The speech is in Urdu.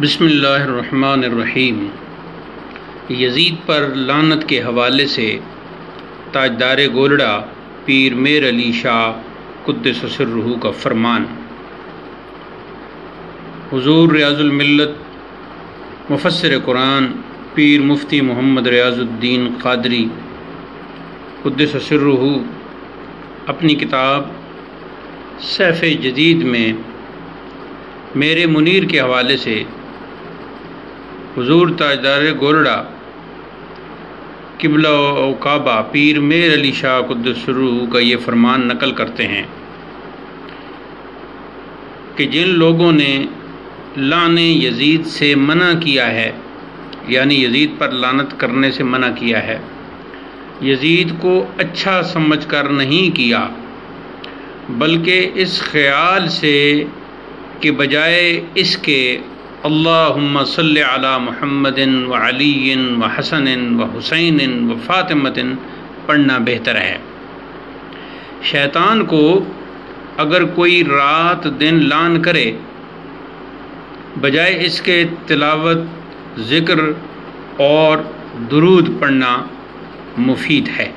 بسم اللہ الرحمن الرحیم۔ یزید پر لعنت کے حوالے سے تاجدار گولڑا پیر میر علی شاہ قدس سرہ کا فرمان۔ حضور ریاض الملت مفسر قرآن پیر مفتی محمد ریاض الدین قادری قدس سرہ اپنی کتاب سیف جدید میں میرے منیر کے حوالے سے حضور تاجدار گولڑا قبلہ و کعبہ پیر میر علی شاہ قدس سرہ کا یہ فرمان نقل کرتے ہیں کہ جن لوگوں نے لعن یزید سے منع کیا ہے، یعنی یزید پر لعنت کرنے سے منع کیا ہے، یزید کو اچھا سمجھ کر نہیں کیا بلکہ اس خیال سے کہ بجائے اس کے اللہم صلی علی محمد و علی و حسن و حسین و فاطمۃ پڑھنا بہتر ہے۔ شیطان کو اگر کوئی رات دن لعن کرے بجائے اس کے تلاوت، ذکر اور درود پڑھنا مفید ہے۔